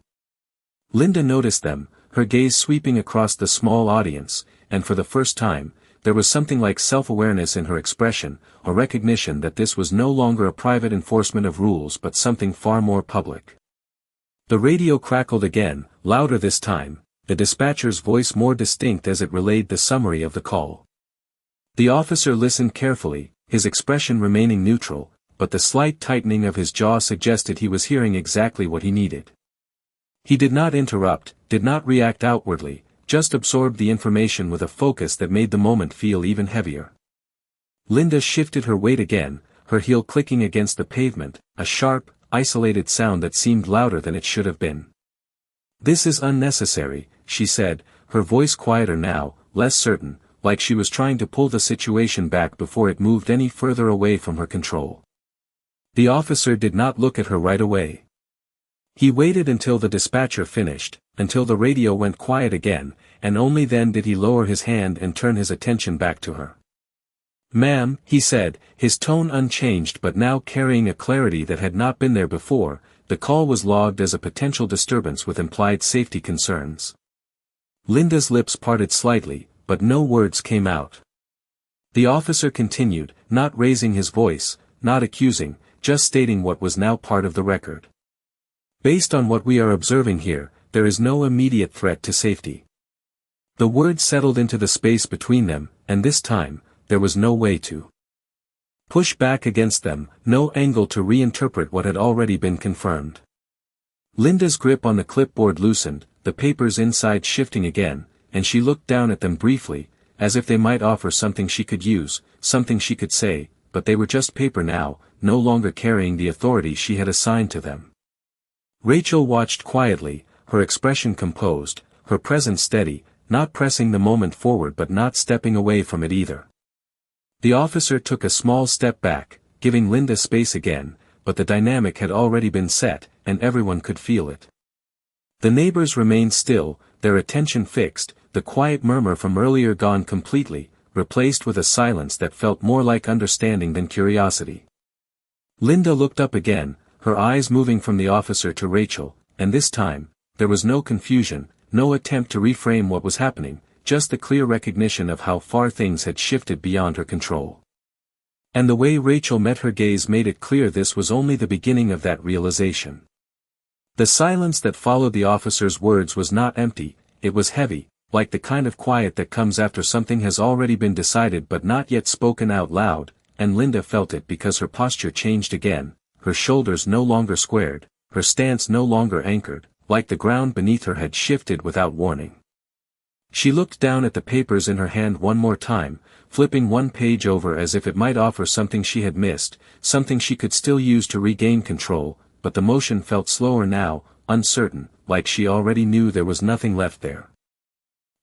Linda noticed them, her gaze sweeping across the small audience, and for the first time, there was something like self-awareness in her expression, a recognition that this was no longer a private enforcement of rules but something far more public. The radio crackled again, louder this time, the dispatcher's voice more distinct as it relayed the summary of the call. The officer listened carefully, his expression remaining neutral, but the slight tightening of his jaw suggested he was hearing exactly what he needed. He did not interrupt, did not react outwardly, just absorbed the information with a focus that made the moment feel even heavier. Linda shifted her weight again, her heel clicking against the pavement, a sharp, isolated sound that seemed louder than it should have been. "This is unnecessary," she said, her voice quieter now, less certain, like she was trying to pull the situation back before it moved any further away from her control. The officer did not look at her right away. He waited until the dispatcher finished, until the radio went quiet again, and only then did he lower his hand and turn his attention back to her. "Ma'am," he said, his tone unchanged but now carrying a clarity that had not been there before, the call was logged as a potential disturbance with implied safety concerns. Linda's lips parted slightly, but no words came out. The officer continued, not raising his voice, not accusing, just stating what was now part of the record. "Based on what we are observing here, there is no immediate threat to safety." The words settled into the space between them, and this time, there was no way to push back against them, no angle to reinterpret what had already been confirmed. Linda's grip on the clipboard loosened, the papers inside shifting again, and she looked down at them briefly, as if they might offer something she could use, something she could say, but they were just paper now, no longer carrying the authority she had assigned to them. Rachel watched quietly, her expression composed, her presence steady, not pressing the moment forward but not stepping away from it either. The officer took a small step back, giving Linda space again, but the dynamic had already been set, and everyone could feel it. The neighbors remained still, their attention fixed, the quiet murmur from earlier gone completely, replaced with a silence that felt more like understanding than curiosity. Linda looked up again, her eyes moving from the officer to Rachel, and this time, there was no confusion, no attempt to reframe what was happening, just the clear recognition of how far things had shifted beyond her control. And the way Rachel met her gaze made it clear this was only the beginning of that realization. The silence that followed the officer's words was not empty, it was heavy, like the kind of quiet that comes after something has already been decided but not yet spoken out loud, and Linda felt it because her posture changed again, her shoulders no longer squared, her stance no longer anchored, like the ground beneath her had shifted without warning. She looked down at the papers in her hand one more time, flipping one page over as if it might offer something she had missed, something she could still use to regain control, but the motion felt slower now, uncertain, like she already knew there was nothing left there.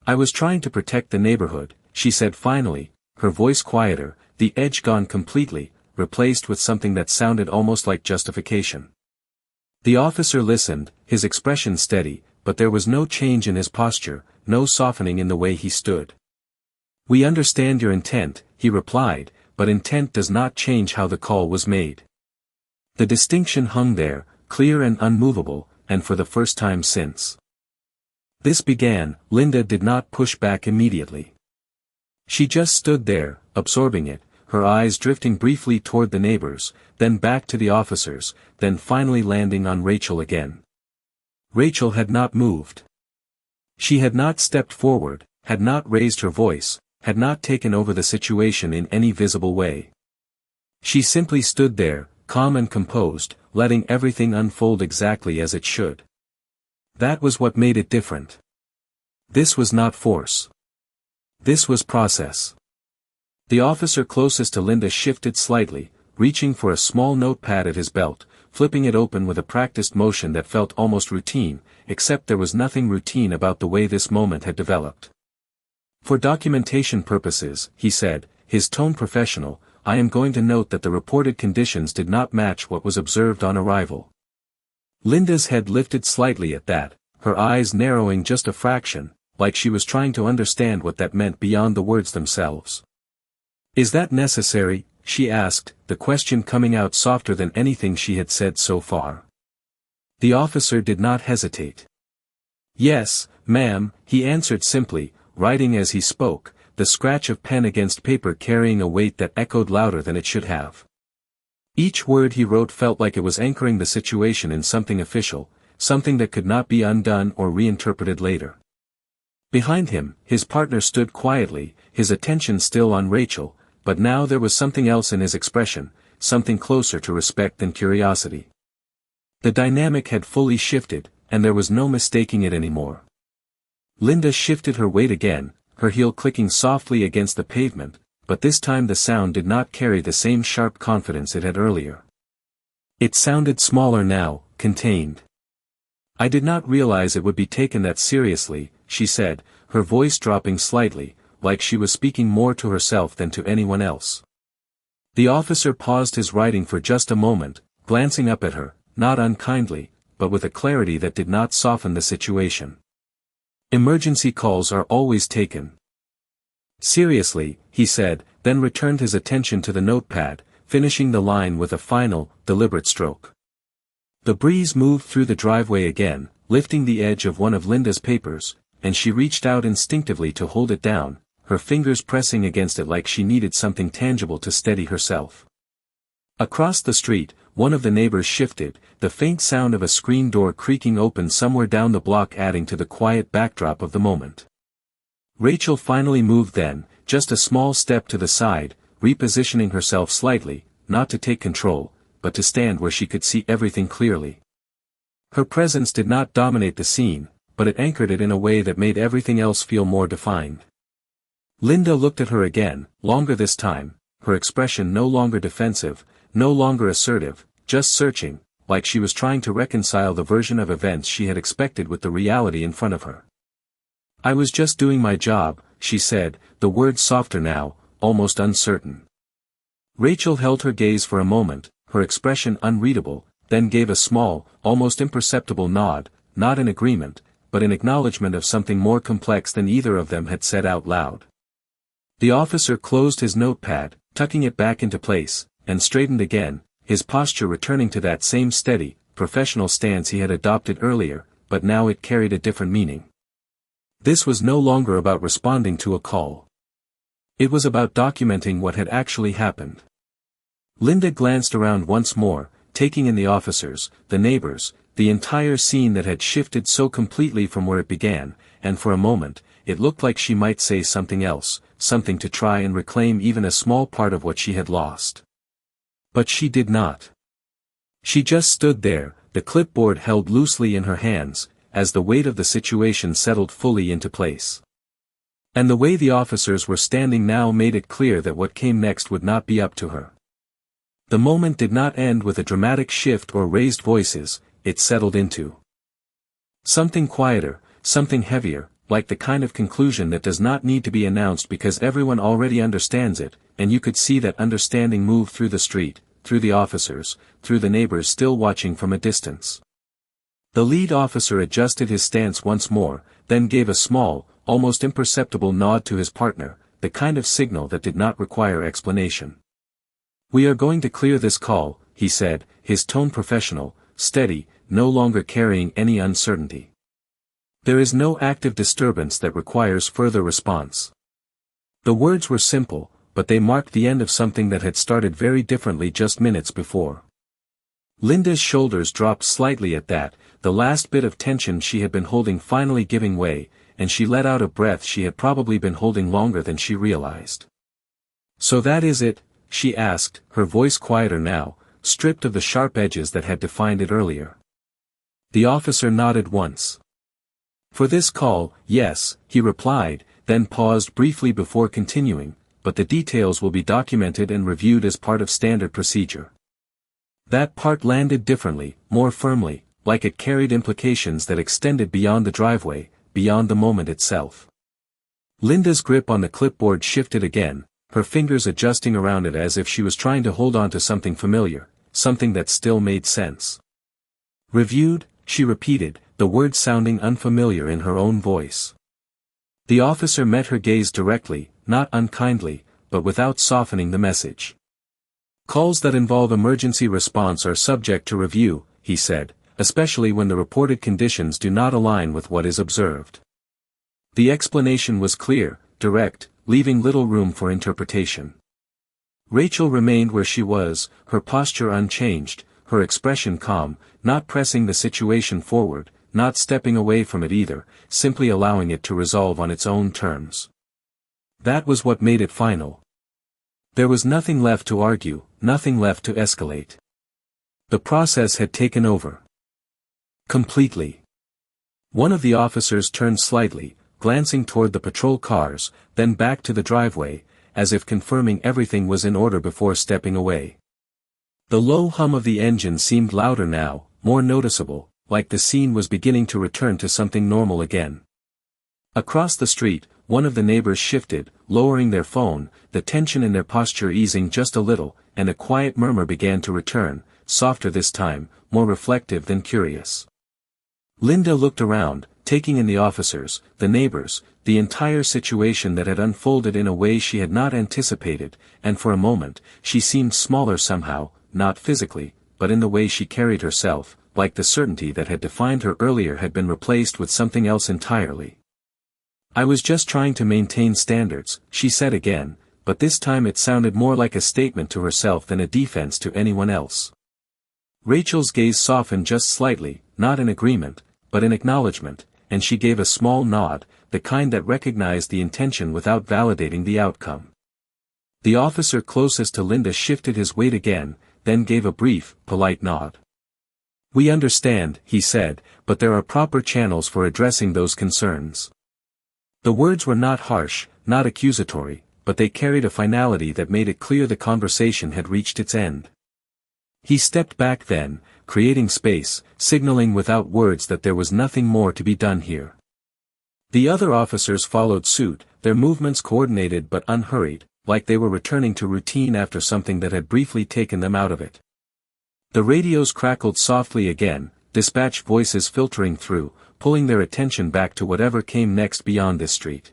"I was trying to protect the neighborhood," she said finally, her voice quieter, the edge gone completely, replaced with something that sounded almost like justification. The officer listened, his expression steady, but there was no change in his posture, no softening in the way he stood. "We understand your intent," he replied, "but intent does not change how the call was made." The distinction hung there, clear and unmovable, and for the first time since this began, Linda did not push back immediately. She just stood there, absorbing it, her eyes drifting briefly toward the neighbors, then back to the officers, then finally landing on Rachel again. Rachel had not moved. She had not stepped forward, had not raised her voice, had not taken over the situation in any visible way. She simply stood there, calm and composed, letting everything unfold exactly as it should. That was what made it different. This was not force. This was process. The officer closest to Linda shifted slightly, reaching for a small notepad at his belt, flipping it open with a practiced motion that felt almost routine, except there was nothing routine about the way this moment had developed. "For documentation purposes," he said, his tone professional, "I am going to note that the reported conditions did not match what was observed on arrival." Linda's head lifted slightly at that, her eyes narrowing just a fraction, like she was trying to understand what that meant beyond the words themselves. "Is that necessary?" she asked, the question coming out softer than anything she had said so far. The officer did not hesitate. "Yes, ma'am," he answered simply, writing as he spoke, the scratch of pen against paper carrying a weight that echoed louder than it should have. Each word he wrote felt like it was anchoring the situation in something official, something that could not be undone or reinterpreted later. Behind him, his partner stood quietly, his attention still on Rachel, but now there was something else in his expression, something closer to respect than curiosity. The dynamic had fully shifted, and there was no mistaking it anymore. Linda shifted her weight again, her heel clicking softly against the pavement, but this time the sound did not carry the same sharp confidence it had earlier. It sounded smaller now, contained. "I did not realize it would be taken that seriously," she said, her voice dropping slightly, like she was speaking more to herself than to anyone else. The officer paused his writing for just a moment, glancing up at her, not unkindly, but with a clarity that did not soften the situation. "Emergency calls are always taken." "Seriously," he said, then returned his attention to the notepad, finishing the line with a final, deliberate stroke. The breeze moved through the driveway again, lifting the edge of one of Linda's papers, and she reached out instinctively to hold it down, her fingers pressing against it like she needed something tangible to steady herself. Across the street, one of the neighbors shifted, the faint sound of a screen door creaking open somewhere down the block adding to the quiet backdrop of the moment. Rachel finally moved then, just a small step to the side, repositioning herself slightly, not to take control, but to stand where she could see everything clearly. Her presence did not dominate the scene, but it anchored it in a way that made everything else feel more defined. Linda looked at her again, longer this time, her expression no longer defensive, no longer assertive, just searching, like she was trying to reconcile the version of events she had expected with the reality in front of her. "I was just doing my job," she said, the words softer now, almost uncertain. Rachel held her gaze for a moment, her expression unreadable, then gave a small, almost imperceptible nod, not in agreement, but in acknowledgement of something more complex than either of them had said out loud. The officer closed his notepad, tucking it back into place, and straightened again, his posture returning to that same steady, professional stance he had adopted earlier, but now it carried a different meaning. This was no longer about responding to a call. It was about documenting what had actually happened. Linda glanced around once more, taking in the officers, the neighbors, the entire scene that had shifted so completely from where it began, and for a moment, it looked like she might say something else, something to try and reclaim even a small part of what she had lost. But she did not. She just stood there, the clipboard held loosely in her hands, as the weight of the situation settled fully into place. And the way the officers were standing now made it clear that what came next would not be up to her. The moment did not end with a dramatic shift or raised voices, it settled into something quieter, something heavier, like the kind of conclusion that does not need to be announced because everyone already understands it, and you could see that understanding move through the street, through the officers, through the neighbors still watching from a distance. The lead officer adjusted his stance once more, then gave a small, almost imperceptible nod to his partner, the kind of signal that did not require explanation. "We are going to clear this call," he said, his tone professional, steady, no longer carrying any uncertainty. "There is no active disturbance that requires further response." The words were simple, but they marked the end of something that had started very differently just minutes before. Linda's shoulders dropped slightly at that, the last bit of tension she had been holding finally giving way, and she let out a breath she had probably been holding longer than she realized. "So that is it?" she asked, her voice quieter now, stripped of the sharp edges that had defined it earlier. The officer nodded once. "For this call, yes," he replied, then paused briefly before continuing, "but the details will be documented and reviewed as part of standard procedure." That part landed differently, more firmly, like it carried implications that extended beyond the driveway, beyond the moment itself. Linda's grip on the clipboard shifted again, her fingers adjusting around it as if she was trying to hold on to something familiar, something that still made sense. "Reviewed," she repeated, the words sounding unfamiliar in her own voice. The officer met her gaze directly, not unkindly, but without softening the message. "Calls that involve emergency response are subject to review," he said, "especially when the reported conditions do not align with what is observed." The explanation was clear, direct, leaving little room for interpretation. Rachel remained where she was, her posture unchanged, her expression calm, not pressing the situation forward, not stepping away from it either, simply allowing it to resolve on its own terms. That was what made it final. There was nothing left to argue, nothing left to escalate. The process had taken over. Completely. One of the officers turned slightly, glancing toward the patrol cars, then back to the driveway, as if confirming everything was in order before stepping away. The low hum of the engine seemed louder now, more noticeable, like the scene was beginning to return to something normal again. Across the street, one of the neighbors shifted, lowering their phone, the tension in their posture easing just a little, and a quiet murmur began to return, softer this time, more reflective than curious. Linda looked around, taking in the officers, the neighbors, the entire situation that had unfolded in a way she had not anticipated, and for a moment, she seemed smaller somehow, not physically, but in the way she carried herself, like the certainty that had defined her earlier had been replaced with something else entirely. "I was just trying to maintain standards," she said again, but this time it sounded more like a statement to herself than a defense to anyone else. Rachel's gaze softened just slightly, not in agreement, but in acknowledgement, and she gave a small nod, the kind that recognized the intention without validating the outcome. The officer closest to Linda shifted his weight again, then gave a brief, polite nod. "We understand," he said, "but there are proper channels for addressing those concerns." The words were not harsh, not accusatory, but they carried a finality that made it clear the conversation had reached its end. He stepped back then, creating space, signaling without words that there was nothing more to be done here. The other officers followed suit, their movements coordinated but unhurried, like they were returning to routine after something that had briefly taken them out of it. The radios crackled softly again, dispatch voices filtering through, pulling their attention back to whatever came next beyond this street.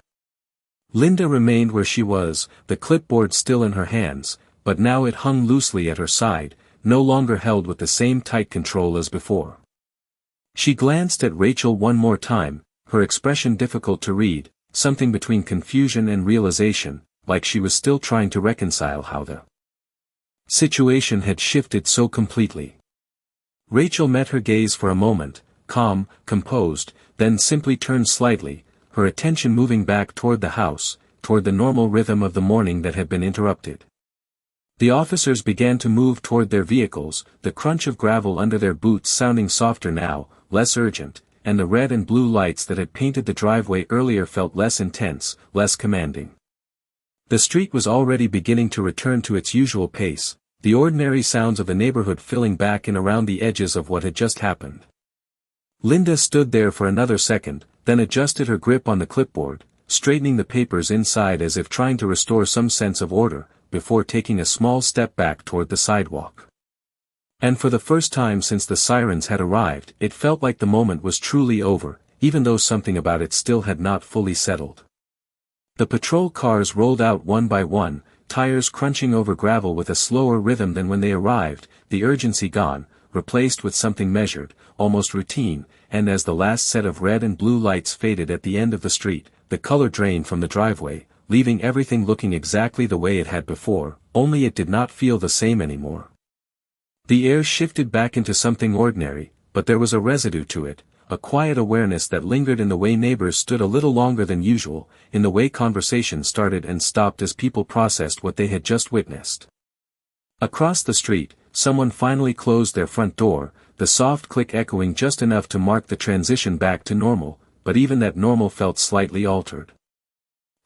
Linda remained where she was, the clipboard still in her hands, but now it hung loosely at her side, no longer held with the same tight control as before. She glanced at Rachel one more time, her expression difficult to read, something between confusion and realization, like she was still trying to reconcile how the situation had shifted so completely. Rachel met her gaze for a moment, calm, composed, then simply turned slightly, her attention moving back toward the house, toward the normal rhythm of the morning that had been interrupted. The officers began to move toward their vehicles, the crunch of gravel under their boots sounding softer now, less urgent, and the red and blue lights that had painted the driveway earlier felt less intense, less commanding. The street was already beginning to return to its usual pace, the ordinary sounds of the neighborhood filling back in around the edges of what had just happened. Linda stood there for another second, then adjusted her grip on the clipboard, straightening the papers inside as if trying to restore some sense of order, before taking a small step back toward the sidewalk. And for the first time since the sirens had arrived, it felt like the moment was truly over, even though something about it still had not fully settled. The patrol cars rolled out one by one, tires crunching over gravel with a slower rhythm than when they arrived, the urgency gone, replaced with something measured, almost routine, and as the last set of red and blue lights faded at the end of the street, the color drained from the driveway, leaving everything looking exactly the way it had before, only it did not feel the same anymore. The air shifted back into something ordinary, but there was a residue to it, a quiet awareness that lingered in the way neighbors stood a little longer than usual, in the way conversation started and stopped as people processed what they had just witnessed. Across the street, someone finally closed their front door, the soft click echoing just enough to mark the transition back to normal, but even that normal felt slightly altered.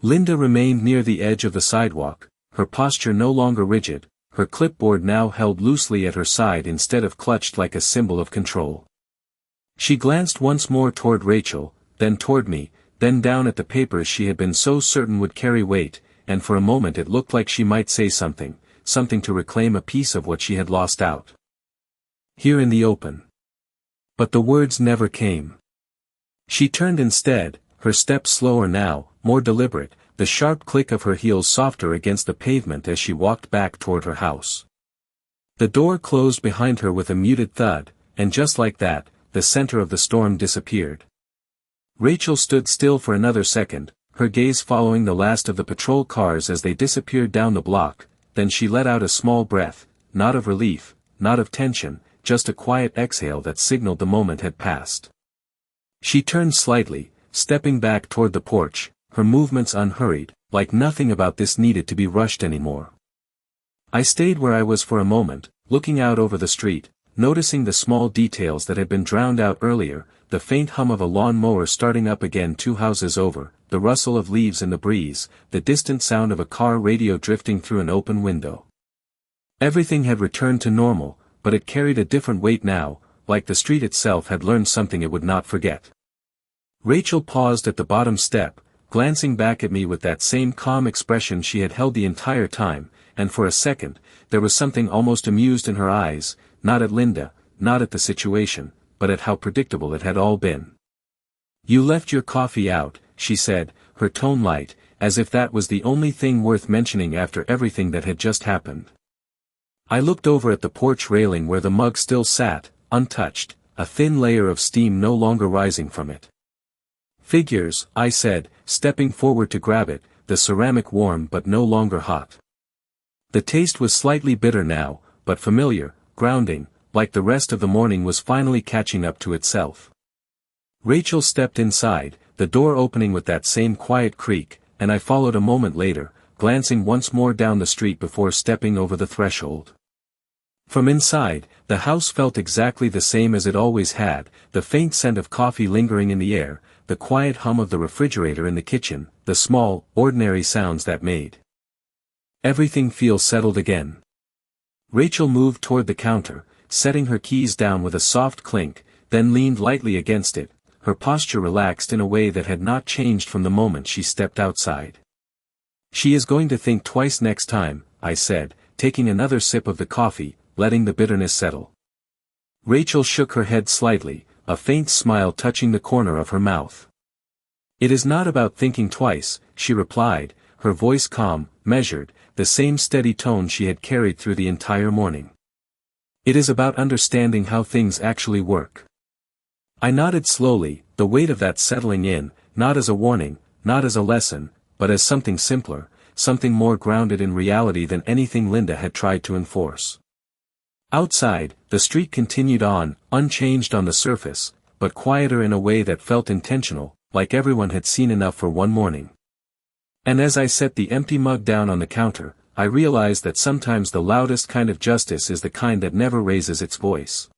Linda remained near the edge of the sidewalk, her posture no longer rigid, her clipboard now held loosely at her side instead of clutched like a symbol of control. She glanced once more toward Rachel, then toward me, then down at the papers she had been so certain would carry weight, and for a moment it looked like she might say something to reclaim a piece of what she had lost out here in the open. But the words never came. She turned instead, her steps slower now, more deliberate, the sharp click of her heels softer against the pavement as she walked back toward her house. The door closed behind her with a muted thud, and just like that, the center of the storm disappeared. Rachel stood still for another second, her gaze following the last of the patrol cars as they disappeared down the block, then she let out a small breath, not of relief, not of tension, just a quiet exhale that signaled the moment had passed. She turned slightly, stepping back toward the porch, her movements unhurried, like nothing about this needed to be rushed anymore. I stayed where I was for a moment, looking out over the street, noticing the small details that had been drowned out earlier, the faint hum of a lawn mower starting up again 2 houses over, the rustle of leaves in the breeze, the distant sound of a car radio drifting through an open window. Everything had returned to normal, but it carried a different weight now, like the street itself had learned something it would not forget. Rachel paused at the bottom step, glancing back at me with that same calm expression she had held the entire time, and for a second, there was something almost amused in her eyes, not at Linda, not at the situation, but at how predictable it had all been. "You left your coffee out," she said, her tone light, as if that was the only thing worth mentioning after everything that had just happened. I looked over at the porch railing where the mug still sat, untouched, a thin layer of steam no longer rising from it. "Figures," I said, stepping forward to grab it, the ceramic warm but no longer hot. The taste was slightly bitter now, but familiar, grounding, like the rest of the morning was finally catching up to itself. Rachel stepped inside, the door opening with that same quiet creak, and I followed a moment later, glancing once more down the street before stepping over the threshold. From inside, the house felt exactly the same as it always had, the faint scent of coffee lingering in the air, the quiet hum of the refrigerator in the kitchen, the small, ordinary sounds that made everything feel settled again. Rachel moved toward the counter, setting her keys down with a soft clink, then leaned lightly against it, her posture relaxed in a way that had not changed from the moment she stepped outside. "She is going to think twice next time," I said, taking another sip of the coffee, letting the bitterness settle. Rachel shook her head slightly, a faint smile touching the corner of her mouth. "It is not about thinking twice," she replied, her voice calm, measured, the same steady tone she had carried through the entire morning. It is about understanding how things actually work. I nodded slowly, the weight of that settling in, not as a warning, not as a lesson, but as something simpler, something more grounded in reality than anything Linda had tried to enforce. Outside, the street continued on, unchanged on the surface, but quieter in a way that felt intentional, like everyone had seen enough for one morning. And as I set the empty mug down on the counter, I realized that sometimes the loudest kind of justice is the kind that never raises its voice.